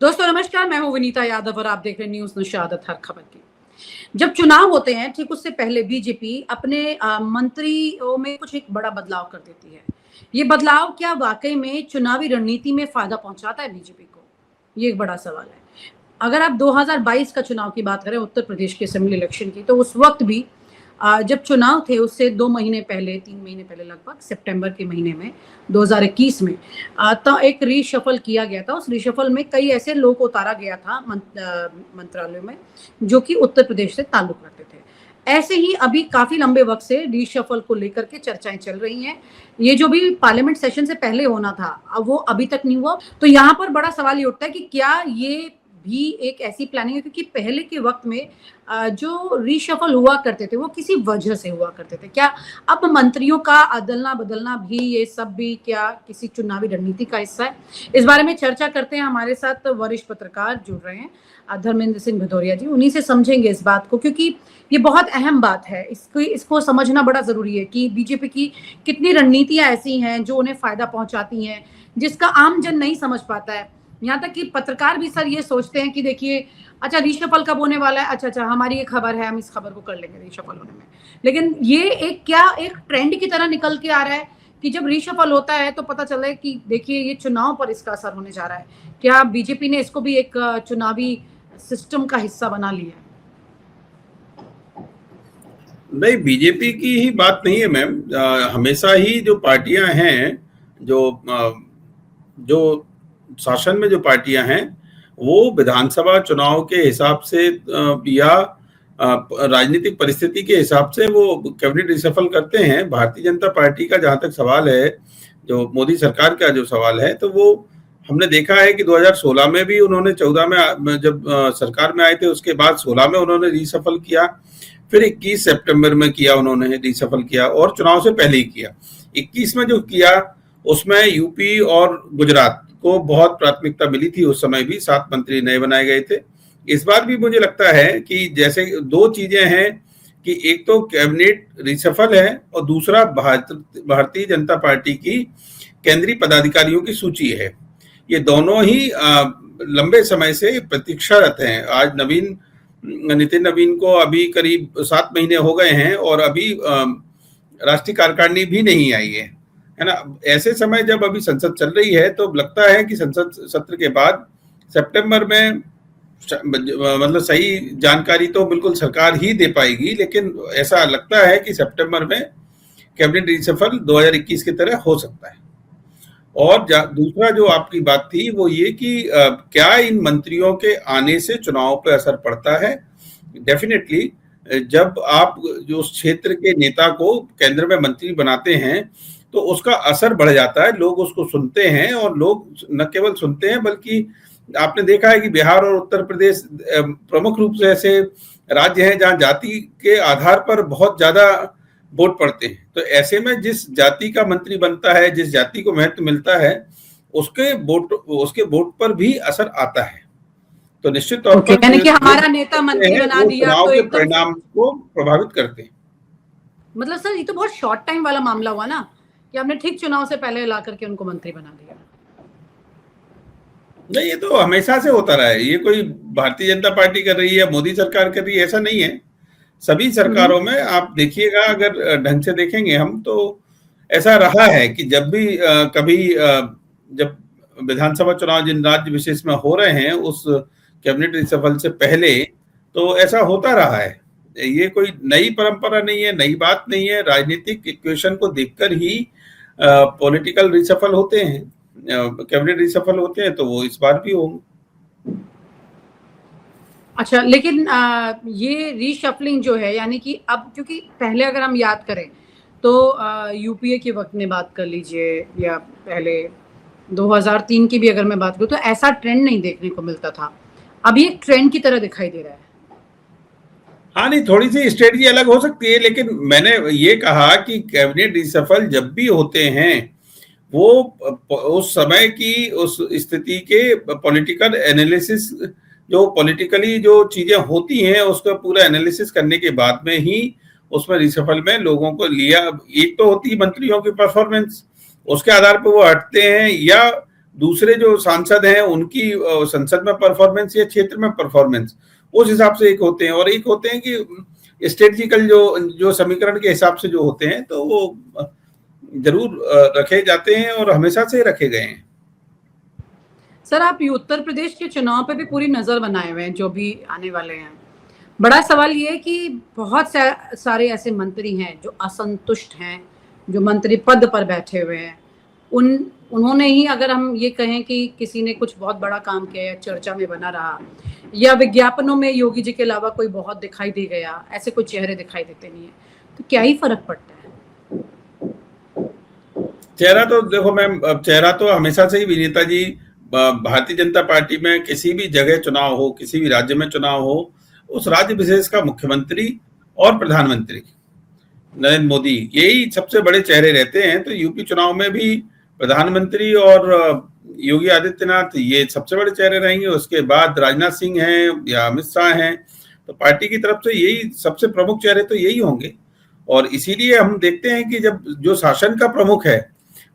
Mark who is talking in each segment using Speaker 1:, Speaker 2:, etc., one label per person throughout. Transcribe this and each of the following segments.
Speaker 1: दोस्तों नमस्कार, मैं हूं विनीता यादव और आप देख रहे हैं न्यूज़ निशादत हर खबर की। जब चुनाव होते हैं ठीक उससे पहले बीजेपी अपने मंत्रियों में कुछ एक बड़ा बदलाव कर देती है। ये बदलाव क्या वाकई में चुनावी रणनीति में फायदा पहुंचाता है बीजेपी को? ये एक बड़ा सवाल है। अगर आप 2022 का चुनाव की बात करें उत्तर प्रदेश के असेंबली इलेक्शन की, तो उस वक्त भी जब चुनाव थे उससे 2 महीने पहले, 3 महीने पहले लगभग सितंबर के महीने में 2021 में तो एक रीशफल किया गया था। उस रीशफल में कई ऐसे लोग को उतारा गया था मंत्रालयों में, जो कि उत्तर प्रदेश से ताल्लुक रखते थे। ऐसे ही अभी काफ़ी लंबे वक़्त से रीशफल को लेकर के चर्चाएँ चल रही हैं। ये जो भी पार्लियामेंट सेशन से पहले होना था, अब वो अभी तक नहीं हुआ। तो यहाँ पर बड़ा सवाल ये उठता है कि क्या ये भी एक ऐसी प्लानिंग है, क्योंकि पहले के वक़्त में जो रीशफल हुआ करते थे वो किसी वजह से हुआ करते थे। क्या अब मंत्रियों का अदलना-बदलना भी, ये सब भी क्या किसी चुनावी रणनीति का हिस्सा है? इस बारे में चर्चा करते हैं, हमारे साथ वरिष्ठ पत्रकार जुड़ रहे हैं धर्मेंद्र सिंह भदौरिया जी। उन्हीं से समझेंगे इस बात को, क्योंकि ये बहुत अहम बात है। इसको समझना बड़ा ज़रूरी है कि बीजेपी की कितनी रणनीतियाँ ऐसी हैं जो उन्हें फ़ायदा पहुँचाती हैं, जिसका आम जन नहीं समझ पाता है। यहाँ तक कि पत्रकार भी सर ये सोचते हैं कि देखिए, अच्छा रीशफल कब होने वाला है? अच्छा, हमारी ये खबर है, हम इस खबर को कर लेंगे रीशफल होने में। लेकिन ये एक ट्रेंड की तरह निकल के आ रहा है कि जब रीशफल होता है तो पता चला है कि देखिए ये चुनाव पर इसका असर होने जा रहा है। क्या बीजेपी ने इसको भी एक चुनावी सिस्टम का हिस्सा बना लिया है?
Speaker 2: नहीं, बीजेपी की ही बात नहीं है मैम। हमेशा ही जो पार्टियां हैं, जो जो शासन में जो पार्टियां हैं, वो विधानसभा चुनाव के हिसाब से या राजनीतिक परिस्थिति के हिसाब से वो कैबिनेट रिशफल करते हैं। भारतीय जनता पार्टी का जहां तक सवाल है, जो मोदी सरकार का जो सवाल है, तो वो हमने देखा है कि 2016 में भी उन्होंने 14 में जब सरकार में आए थे, उसके बाद 16 में उन्होंने रिशफल किया, फिर 21 सितंबर में किया, उन्होंने रिशफल किया और चुनाव से पहले ही किया। 21 में जो किया उसमें यूपी और गुजरात को बहुत प्राथमिकता मिली थी। उस समय भी 7 मंत्री नए बनाए गए थे। इस बार भी मुझे लगता है कि जैसे 2 चीजें हैं कि एक तो कैबिनेट रिशफल है और दूसरा भारतीय जनता पार्टी की केंद्रीय पदाधिकारियों की सूची है। ये दोनों ही लंबे समय से प्रतीक्षारत हैं। आज नितिन नवीन को अभी करीब 7 महीने हो गए हैं और अभी राष्ट्रीय कार्यकारिणी भी नहीं आई है ना। ऐसे समय जब अभी संसद चल रही है तो लगता है कि संसद सत्र के बाद सितंबर में मतलब सही जानकारी तो बिल्कुल सरकार ही दे पाएगी, लेकिन ऐसा लगता है कि सितंबर में कैबिनेट रिशफल 2021 की तरह हो सकता है। और दूसरा जो आपकी बात थी वो ये कि क्या इन मंत्रियों के आने से चुनाव पर असर पड़ता है? डेफिनेटली, जब आप जो उस क्षेत्र के नेता को केंद्र में मंत्री बनाते हैं तो उसका असर बढ़ जाता है, लोग उसको सुनते हैं और लोग न केवल सुनते हैं बल्कि आपने देखा है कि बिहार और उत्तर प्रदेश प्रमुख रूप से ऐसे राज्य हैं जहां जाति के आधार पर बहुत ज्यादा वोट पड़ते हैं। तो ऐसे में जिस जाति का मंत्री बनता है, जिस जाति को महत्व मिलता है, उसके वोट पर भी असर आता है। तो निश्चित तौर पर
Speaker 1: यानी कि हमारा नेता मंत्री बना दिया
Speaker 2: चुनाव
Speaker 1: तो
Speaker 2: के परिणाम को प्रभावित करते हैं।
Speaker 1: मतलब सर ये तो बहुत शॉर्ट टाइम वाला मामला हुआ ना, कि आपने ठीक चुनाव से पहले ला करके उनको मंत्री बना दिया।
Speaker 2: नहीं, ये तो हमेशा से होता रहा है। ये कोई भारतीय जनता पार्टी कर रही है, मोदी सरकार कर रही है, ऐसा नहीं है। सभी सरकारों में आप देखिएगा, अगर ढंग से देखेंगे हम तो ऐसा रहा है कि जब भी कभी जब विधानसभा चुनाव जिन राज्य विशेष में हो रहे हैं उस कैबिनेट रिशफल से पहले, तो ऐसा होता रहा है। ये कोई नई परंपरा नहीं है, नई बात नहीं है। राजनीतिक इक्वेशन को देखकर ही पॉलिटिकल रिशफल होते हैं, कैबिनेट रिशफल होते हैं, तो वो इस बार भी होंगे।
Speaker 1: अच्छा, लेकिन ये रीशफलिंग जो है, यानी कि अब क्योंकि पहले अगर हम याद करें तो यूपीए के वक्त में बात कर लीजिए या पहले 2003 की भी अगर मैं बात करूं तो ऐसा ट्रेंड नहीं देखने को मिलता था। अभी एक ट्रेंड की तरह दिखाई दे रहा है।
Speaker 2: हाँ, नहीं, थोड़ी सी स्ट्रेटजी अलग हो सकती है, लेकिन मैंने ये कहा कि कैबिनेट रिशफल जब भी होते हैं वो उस समय की उस स्थिति के पॉलिटिकल एनालिसिस, जो पॉलिटिकली जो चीजें होती हैं उसका पूरा एनालिसिस करने के बाद में ही उसमें रिशफल में लोगों को लिया। एक तो होती है मंत्रियों की परफॉर्मेंस, उसके आधार पर वो हटते हैं, या दूसरे जो सांसद हैं उनकी संसद में परफॉर्मेंस या क्षेत्र में परफॉर्मेंस उस हिसाब से एक होते हैं, और एक होते हैं कि स्ट्रेटेजिकल जो समीकरण के हिसाब से जो होते हैं, तो वो जरूर रखे जाते हैं और हमेशा से रखे गए हैं।
Speaker 1: सर, आप उत्तर प्रदेश के चुनाव पे भी पूरी नजर बनाए हुए हैं जो भी आने वाले हैं। बड़ा सवाल ये है कि बहुत सारे ऐसे मंत्री हैं जो असंतुष्ट हैं, जो मंत्री पद पर बैठे हुए हैं। उन्होंने ही, अगर हम ये कहें कि किसी ने कुछ बहुत बड़ा काम किया या चर्चा में बना रहा, या विज्ञापनों में योगी जी के अलावा कोई बहुत दिखाई दे गया, ऐसे कोई चेहरे दिखाई देते नहीं है, तो क्या ही फर्क पड़ता है?
Speaker 2: चेहरा तो देखो मैम, चेहरा तो हमेशा से ही विनीता जी, भारतीय जनता पार्टी में किसी भी जगह चुनाव हो, किसी भी राज्य में चुनाव हो, उस राज्य विशेष का मुख्यमंत्री और प्रधानमंत्री नरेंद्र मोदी यही सबसे बड़े चेहरे रहते हैं। तो यूपी चुनाव में भी प्रधानमंत्री और योगी आदित्यनाथ ये सबसे बड़े चेहरे रहेंगे। उसके बाद राजनाथ सिंह हैं या अमित शाह हैं, तो पार्टी की तरफ से यही सबसे प्रमुख चेहरे तो यही होंगे। और इसीलिए हम देखते हैं कि जब जो शासन का प्रमुख है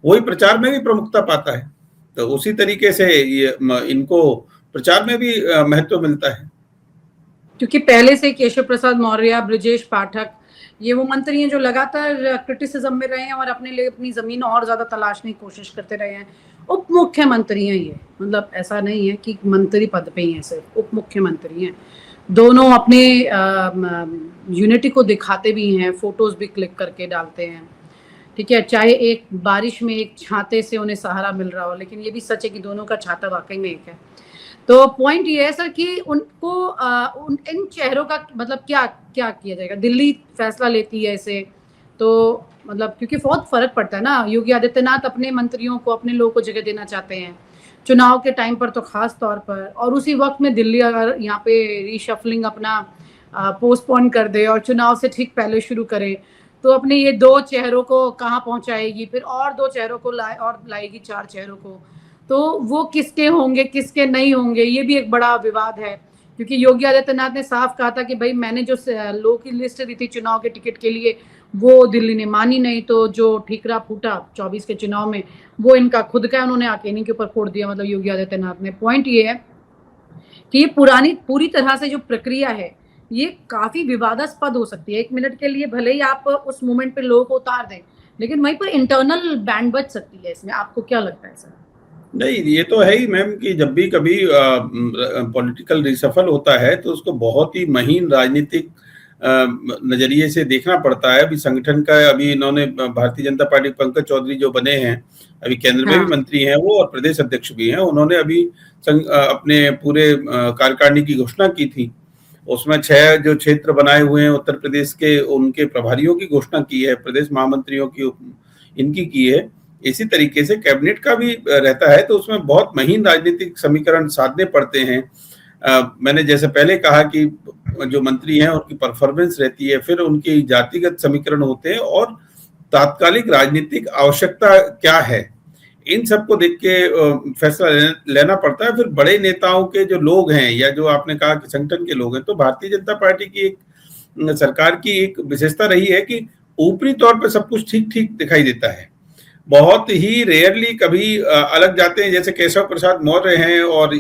Speaker 2: वही प्रचार में भी प्रमुखता पाता है, तो उसी तरीके से ये इनको प्रचार में भी महत्व मिलता है।
Speaker 1: क्योंकि पहले से केशव प्रसाद मौर्य, ब्रजेश पाठक, ये वो मंत्री हैं जो लगातार क्रिटिसिज्म में रहे हैं और अपने लिए अपनी जमीन और ज्यादा तलाशने की कोशिश करते रहे हैं। उप मुख्यमंत्री हैं ये, मतलब ऐसा नहीं है कि मंत्री पद पे ही हैं, सिर्फ उप मुख्यमंत्री हैं। दोनों अपने यूनिटी को दिखाते भी हैं, फोटोज भी क्लिक करके डालते हैं, ठीक है, चाहे एक बारिश में एक छाते से उन्हें सहारा मिल रहा हो, लेकिन ये भी सच है कि दोनों का छाता वाकई में एक है। तो पॉइंट ये है सर कि उनको इन चेहरों का मतलब क्या क्या किया जाएगा? दिल्ली फैसला लेती है इसे, तो मतलब क्योंकि बहुत फर्क पड़ता है ना। योगी आदित्यनाथ अपने मंत्रियों को, अपने लोगों को जगह देना चाहते हैं चुनाव के टाइम पर, तो खास तौर पर, और उसी वक्त में दिल्ली अगर यहाँ पे रीशफलिंग अपना पोस्टपोन कर दे और चुनाव से ठीक पहले शुरू करे, तो अपने ये दो चेहरों को कहाँ पहुंचाएगी, फिर और दो चेहरों को लाएगी 4 चेहरों को, तो वो किसके होंगे किसके नहीं होंगे, ये भी एक बड़ा विवाद है। क्योंकि योगी आदित्यनाथ ने साफ कहा था कि भाई मैंने जो लोगों की लिस्ट दी थी चुनाव के टिकट के लिए, वो दिल्ली ने मानी नहीं, तो जो ठीकरा फूटा 24 के चुनाव में वो इनका खुद का, उन्होंने आके इन्हीं के ऊपर फोड़ दिया, मतलब योगी आदित्यनाथ ने। पॉइंट ये है कि ये पूरी तरह से जो प्रक्रिया है ये काफी विवादास्पद हो सकती है। 1 मिनट के लिए भले ही आप उस मोमेंट पे लोगों को उतार दें, लेकिन वहीं पर इंटरनल बैंड बच सकती है इसमें। आपको क्या लगता है सर?
Speaker 2: नहीं, ये तो है ही मैम कि जब भी कभी पॉलिटिकल रिसफल होता है तो उसको बहुत ही महीन राजनीतिक नजरिए से देखना पड़ता है। अभी संगठन का, अभी इन्होंने भारतीय जनता पार्टी, पंकज चौधरी जो बने हैं अभी केंद्र में भी मंत्री हैं वो, और प्रदेश अध्यक्ष भी हैं, उन्होंने अभी अपने पूरे कार्यकारिणी की घोषणा की थी। उसमें 6 जो क्षेत्र बनाए हुए हैं उत्तर प्रदेश के, उनके प्रभारियों की घोषणा की है, प्रदेश महामंत्रियों की इनकी की है। इसी तरीके से कैबिनेट का भी रहता है, तो उसमें बहुत महीन राजनीतिक समीकरण साधने पड़ते हैं। मैंने जैसे पहले कहा कि जो मंत्री हैं उनकी परफॉर्मेंस रहती है, फिर उनकी जातिगत समीकरण होते हैं, और तात्कालिक राजनीतिक आवश्यकता क्या है, इन सबको देख के फैसला लेना पड़ता है। फिर बड़े नेताओं के जो लोग हैं, या जो आपने कहा कि संगठन के लोग हैं, तो भारतीय जनता पार्टी की एक सरकार की एक विशेषता रही है कि ऊपरी तौर पर सब कुछ ठीक ठीक दिखाई देता है। बहुत ही रेयरली कभी अलग जाते हैं, जैसे केशव प्रसाद मौर्य हैं और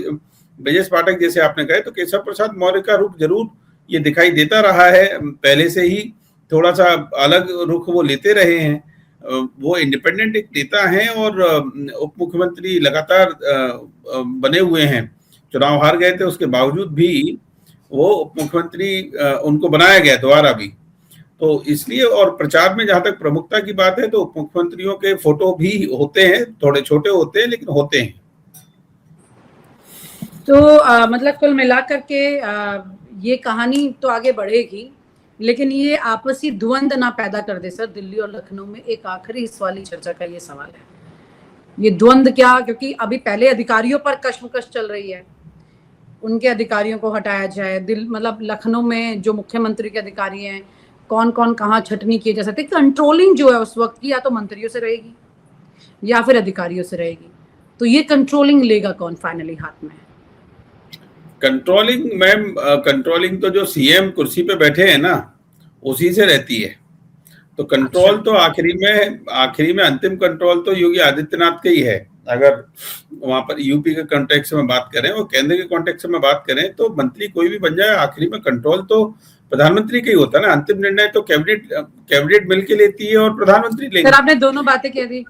Speaker 2: ब्रजेश पाठक जैसे आपने कहे, तो केशव प्रसाद मौर्य का रुख जरूर ये दिखाई देता रहा है, पहले से ही थोड़ा सा अलग रुख वो लेते रहे हैं। वो इंडिपेंडेंट एक नेता हैं और उप मुख्यमंत्री लगातार बने हुए हैं। चुनाव हार गए थे, उसके बावजूद भी वो उप मुख्यमंत्री उनको बनाया गया दोबारा भी। तो इसलिए, और प्रचार में जहां तक प्रमुखता की बात है, तो उप मुख्यमंत्रियों के फोटो भी होते हैं, थोड़े छोटे होते हैं लेकिन होते हैं।
Speaker 1: तो मतलब कुल मिलाकर के ये कहानी तो आगे बढ़ेगी, लेकिन ये आपसी द्वंद ना पैदा कर दे सर दिल्ली और लखनऊ में। एक आखिरी इस वाली चर्चा का ये सवाल है, ये द्वंद क्या, क्योंकि अभी पहले अधिकारियों पर कशमकश चल रही है, उनके अधिकारियों को हटाया जाए। मतलब लखनऊ में जो मुख्यमंत्री के अधिकारी हैं, कौन कौन कहाँ छटनी किए जा सकते, कंट्रोलिंग जो है उस वक्त की या तो मंत्रियों से रहेगी या फिर अधिकारियों से रहेगी। तो ये कंट्रोलिंग लेगा कौन फाइनली हाथ में?
Speaker 2: कंट्रोलिंग मैम, कंट्रोलिंग तो जो सीएम कुर्सी पे बैठे हैं ना, उसी से रहती है। तो कंट्रोल तो आखिरी में अंतिम कंट्रोल तो योगी आदित्यनाथ का ही है। अगर वहां पर यूपी के कॉन्टेक्स्ट में बात करें और केंद्र के कॉन्टेक्स्ट में बात करें तो मंत्री कोई भी बन जाए, आखिरी में कंट्रोल तो प्रधानमंत्री का ही होता है ना। अंतिम निर्णय तो कैबिनेट मिलकर लेती है और प्रधानमंत्री लेंगे।
Speaker 1: सर आपने दोनों बातें कह दी,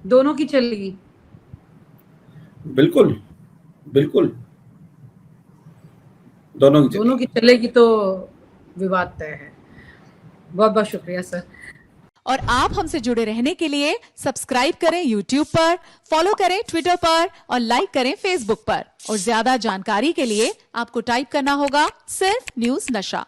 Speaker 1: दोनों की चलेगी?
Speaker 2: बिल्कुल बिल्कुल, दोनों की
Speaker 1: चलेगी तो विवाद तय है। बहुत बहुत शुक्रिया सर।
Speaker 3: और आप हमसे जुड़े रहने के लिए सब्सक्राइब करें YouTube पर, फॉलो करें Twitter पर और लाइक करें Facebook पर। और ज्यादा जानकारी के लिए आपको टाइप करना होगा सिर्फ न्यूज़ नशा।